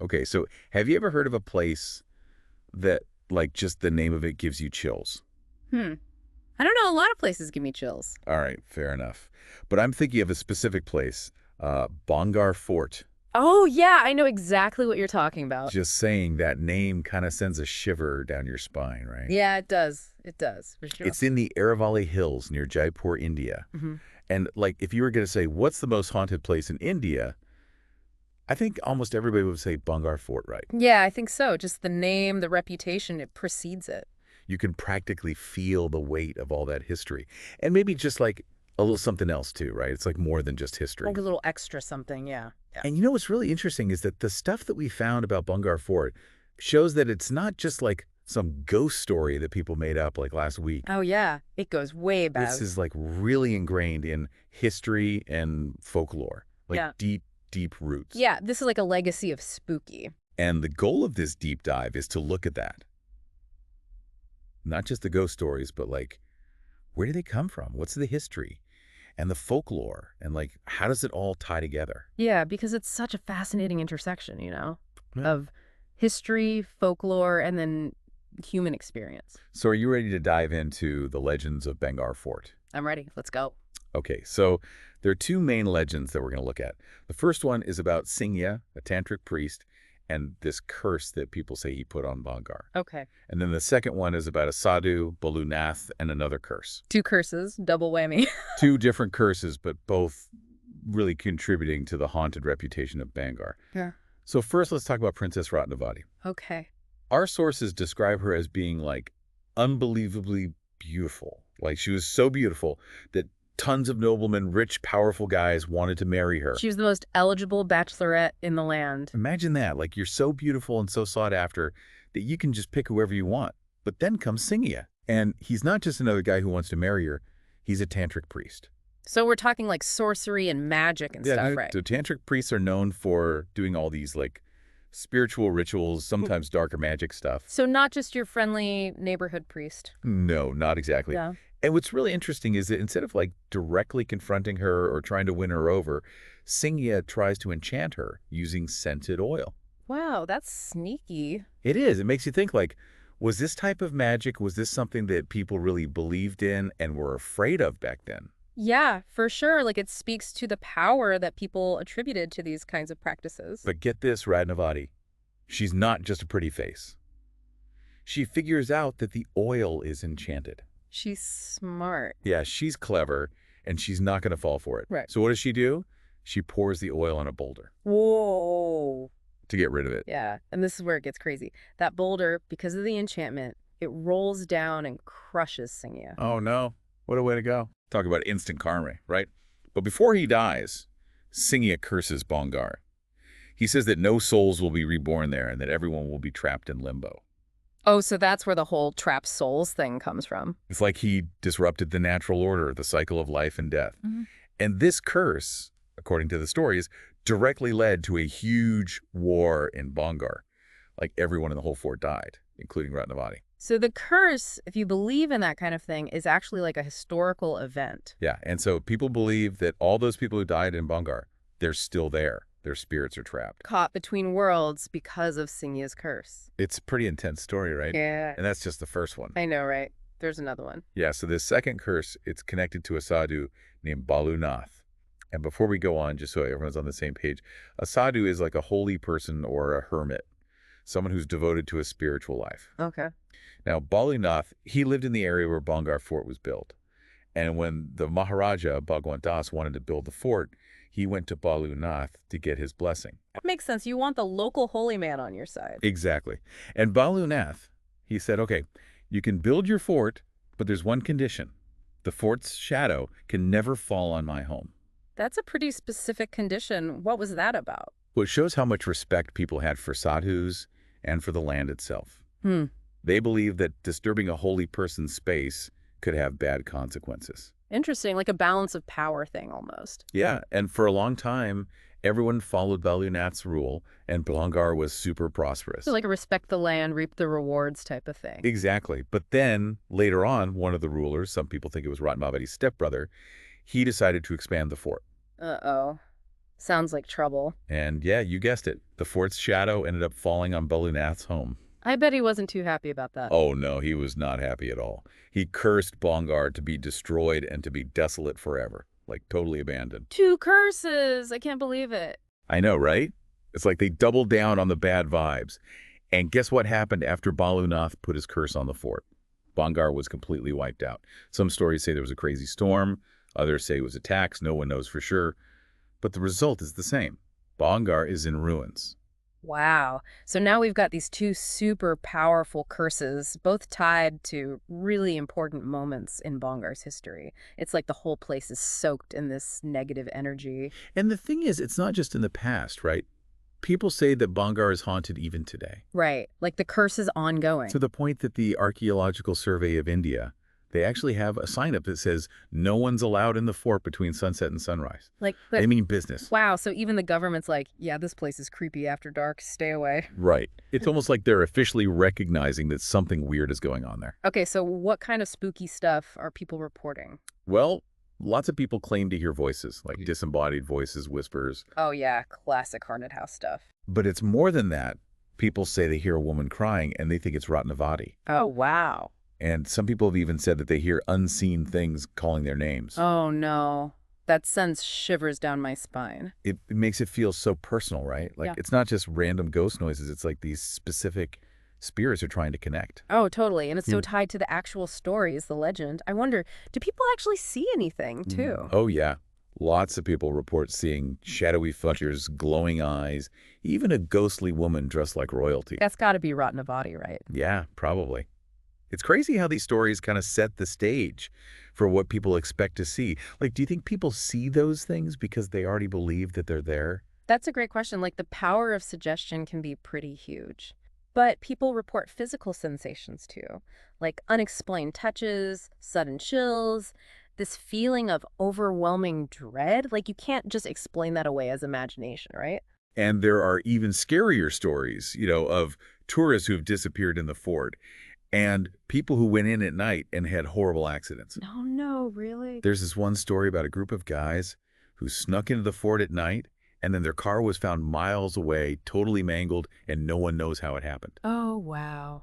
Okay, so have you ever heard of a place that, like, just the name of it gives you chills? Hmm. I don't know. A lot of places give me chills. All right, fair enough. But I'm thinking of a specific place, Bhangarh Fort. Oh, yeah. I know exactly what you're talking about. Just saying that name kind of sends a shiver down your spine, right? Yeah, it does. It does, for sure. It's in the Aravalli Hills near Jaipur, India. Hmm. And, like, if you were going to say, what's the most haunted place in India, I think almost everybody would say Bhangarh Fort, right? Yeah, I think so. Just the name, the reputation, it precedes it. You can practically feel the weight of all that history. And maybe just like a little something else too, right? It's like more than just history. Like a little extra something, yeah. Yeah. And you know what's really interesting is that the stuff that we found about Bhangarh Fort shows that it's not just like some ghost story that people made up like last week. Oh, yeah. It goes way This back. is like really ingrained in history and folklore, like Yeah. deep, deep roots. Yeah, this is like a legacy of spooky. And the goal of this deep dive is to look at that. Not just the ghost stories, but like, where do they come from? What's the history? And the folklore? And like, how does it all tie together? Yeah, because it's such a fascinating intersection, you know, Yeah. of history, folklore, and then human experience. So are you ready to dive into the legends of Bhangarh Fort? I'm ready. Let's go. Okay, so there are two main legends that we're going to look at. The first one is about Singya, a tantric priest, and this curse that people say he put on Bhangarh. Okay. And then the second one is about a sadhu, Balu, Nath, and another curse. Two curses, double whammy. Two different curses, but both really contributing to the haunted reputation of Bhangarh. Yeah. So first, let's talk about Princess Ratnavati. Okay. Our sources describe her as being like unbelievably beautiful. Like she was so beautiful that tons of noblemen, rich, powerful guys wanted to marry her. She was the most eligible bachelorette in the land. Imagine that. Like you're so beautiful and so sought after that you can just pick whoever you want. But then comes Singya. And he's not just another guy who wants to marry her. He's a tantric priest. So we're talking like sorcery and magic and stuff, right? So tantric priests are known for doing all these like spiritual rituals, sometimes darker magic stuff. So not just your friendly neighborhood priest. No, not exactly. Yeah. And what's really interesting is that instead of like directly confronting her or trying to win her over, Singya tries to enchant her using scented oil. Wow, that's sneaky. It is. It makes you think like, was this type of magic, was this something that people really believed in and were afraid of back then? Yeah, for sure. Like it speaks to the power that people attributed to these kinds of practices. But get this, Ratnavati, she's not just a pretty face. She figures out that the oil is enchanted. She's smart. Yeah, she's clever, and she's not going to fall for it. Right. So what does she do? She pours the oil on a boulder Whoa. to get rid of it. Yeah, and this is where it gets crazy. That boulder, because of the enchantment, it rolls down and crushes Singya. Oh, no. What a way to go. Talk about instant karma, right? But before he dies, Singya curses Bhangarh. He says that no souls will be reborn there and that everyone will be trapped in limbo. Oh, so that's where the whole trapped souls thing comes from. It's like he disrupted the natural order, the cycle of life and death. Mm-hmm. And this curse, according to the stories, directly led to a huge war in Bhangarh. Like everyone in the whole fort died, including Ratnavati. So the curse, if you believe in that kind of thing, is actually like a historical event. Yeah, and so people believe that all those people who died in Bhangarh, they're still there. Their spirits are trapped. Caught between worlds because of Singya's curse. It's a pretty intense story, right? Yeah. And that's just the first one. I know, right? There's another one. Yeah, so this second curse, it's connected to a sadhu named Balu Nath. And before we go on, just so everyone's on the same page, a sadhu is like a holy person or a hermit, someone who's devoted to a spiritual life. Okay. Now, Balu Nath, he lived in the area where Bhangarh Fort was built. And when the Maharaja, Bhagwant Das, wanted to build the fort, he went to Balu Nath to get his blessing. That makes sense. You want the local holy man on your side. Exactly. And Balu Nath, he said, okay, you can build your fort, but there's one condition. The fort's shadow can never fall on my home. That's a pretty specific condition. What was that about? Well, it shows how much respect people had for sadhus and for the land itself. Hmm. They believed that disturbing a holy person's space could have bad consequences. Interesting, like a balance of power thing almost. Yeah, and for a long time, everyone followed Balu Nath's rule, and Bhangarh was super prosperous. So like a respect the land, reap the rewards type of thing. Exactly. But then, later on, one of the rulers, some people think it was Ratnavati's stepbrother, he decided to expand the fort. Uh-oh. Sounds like trouble. And yeah, you guessed it. The fort's shadow ended up falling on Nath's home. I bet he wasn't too happy about that. Oh no, he was not happy at all. He cursed Bhangarh to be destroyed and to be desolate forever, like totally abandoned. 2 curses! I can't believe it. I know, right? It's like they doubled down on the bad vibes. And guess what happened after Nath put his curse on the fort? Bhangarh was completely wiped out. Some stories say there was a crazy storm. Others say it was attacks. No one knows for sure. But the result is the same. Bhangarh is in ruins. Wow. So now we've got these 2 super powerful curses, both tied to really important moments in Bhangarh's history. It's like the whole place is soaked in this negative energy. And the thing is, it's not just in the past, right? People say that Bhangarh is haunted even today. Right. Like the curse is ongoing. To the point that the Archaeological Survey of India, they actually have a sign up that says, no one's allowed in the fort between sunset and sunrise. Like, They mean business. wow, so even the government's like, yeah, this place is creepy after dark, stay away. Right. It's almost like they're officially recognizing that something weird is going on there. Okay, so what kind of spooky stuff are people reporting? Well, lots of people claim to hear voices, like disembodied voices, whispers. Oh yeah, classic haunted house stuff. But it's more than that. People say they hear a woman crying and they think it's Ratnavati. Oh, wow. And some people have even said that they hear unseen things calling their names. Oh no. That sends shivers down my spine. It makes it feel so personal, right? Like Yeah. it's not just random ghost noises. It's like these specific spirits are trying to connect. Oh, totally. And it's so tied to the actual stories, the legend. I wonder, do people actually see anything too? Oh, yeah. Lots of people report seeing shadowy features, glowing eyes, even a ghostly woman dressed like royalty. That's got to be Ratnavati, right? Yeah, probably. It's crazy how these stories kind of set the stage for what people expect to see. Like, do you think people see those things because they already believe that they're there? That's a great question. Like the power of suggestion can be pretty huge. But people report physical sensations too, like unexplained touches, sudden chills, this feeling of overwhelming dread. Like you can't just explain that away as imagination, right? And there are even scarier stories, of tourists who've disappeared in the fort and people who went in at night and had horrible accidents. Oh no, really? There's this one story about a group of guys who snuck into the fort at night, and then their car was found miles away, totally mangled, and no one knows how it happened. Oh, wow.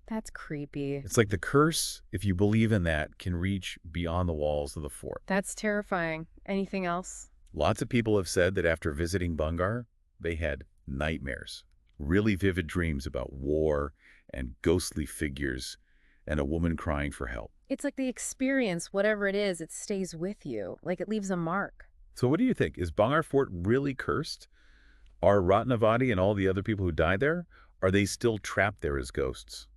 That's creepy. It's like the curse, if you believe in that, can reach beyond the walls of the fort. That's terrifying. Anything else? Lots of people have said that after visiting Bhangarh, they had nightmares, really vivid dreams about war and ghostly figures and a woman crying for help. It's like the experience, whatever it is, it stays with you. Like it leaves a mark. So what do you think? Is Bhangarh Fort really cursed? Are Ratnavati and all the other people who died there, are they still trapped there as ghosts?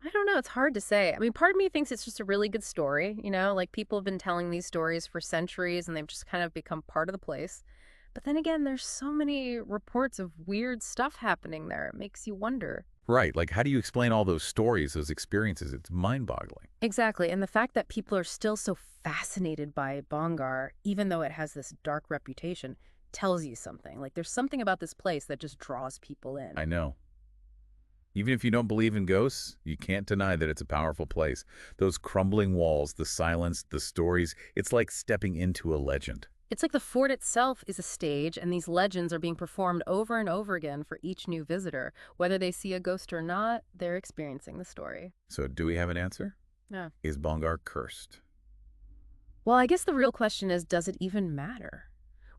I don't know. It's hard to say. I mean, part of me thinks it's just a really good story. Like people have been telling these stories for centuries and they've just kind of become part of the place. But then again, there's so many reports of weird stuff happening there. It makes you wonder. Right, like how do you explain all those stories, those experiences? It's mind-boggling. Exactly. And the fact that people are still so fascinated by Bhangarh, even though it has this dark reputation, tells you something. Like there's something about this place that just draws people in. I know. Even if you don't believe in ghosts, you can't deny that it's a powerful place. Those crumbling walls, the silence, the stories, it's like stepping into a legend. It's like the fort itself is a stage, and these legends are being performed over and over again for each new visitor. Whether they see a ghost or not, they're experiencing the story. So do we have an answer? Yeah. Is Bhangarh cursed? Well, I guess the real question is, does it even matter?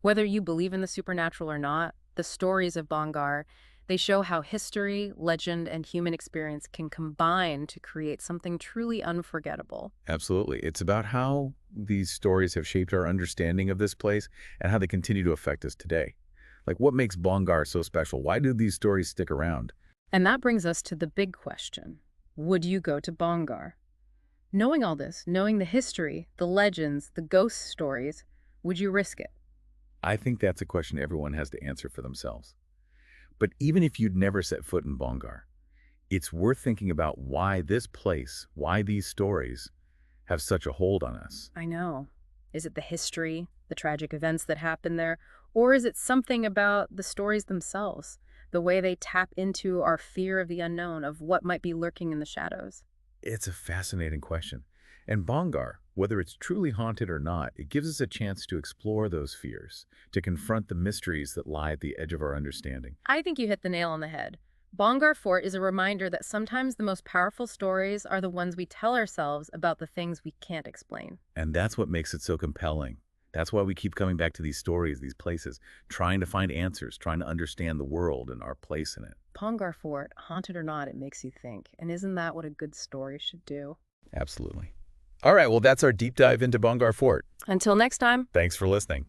Whether you believe in the supernatural or not, the stories of Bhangarh, they show how history, legend, and human experience can combine to create something truly unforgettable. Absolutely. It's about how these stories have shaped our understanding of this place and how they continue to affect us today. Like what makes Bhangarh so special? Why do these stories stick around? And that brings us to the big question. Would you go to Bhangarh? Knowing all this, knowing the history, the legends, the ghost stories, would you risk it? I think that's a question everyone has to answer for themselves. But even if you'd never set foot in Bhangarh, it's worth thinking about why this place, why these stories have such a hold on us. I know. Is it the history, the tragic events that happen there, or is it something about the stories themselves, the way they tap into our fear of the unknown, of what might be lurking in the shadows? It's a fascinating question. And Bhangarh, whether it's truly haunted or not, it gives us a chance to explore those fears, to confront the mysteries that lie at the edge of our understanding. I think you hit the nail on the head. Bhangarh Fort is a reminder that sometimes the most powerful stories are the ones we tell ourselves about the things we can't explain. And that's what makes it so compelling. That's why we keep coming back to these stories, these places, trying to find answers, trying to understand the world and our place in it. Bhangarh Fort, haunted or not, it makes you think. And isn't that what a good story should do? Absolutely. All right, well, that's our deep dive into Bhangarh Fort. Until next time. Thanks for listening.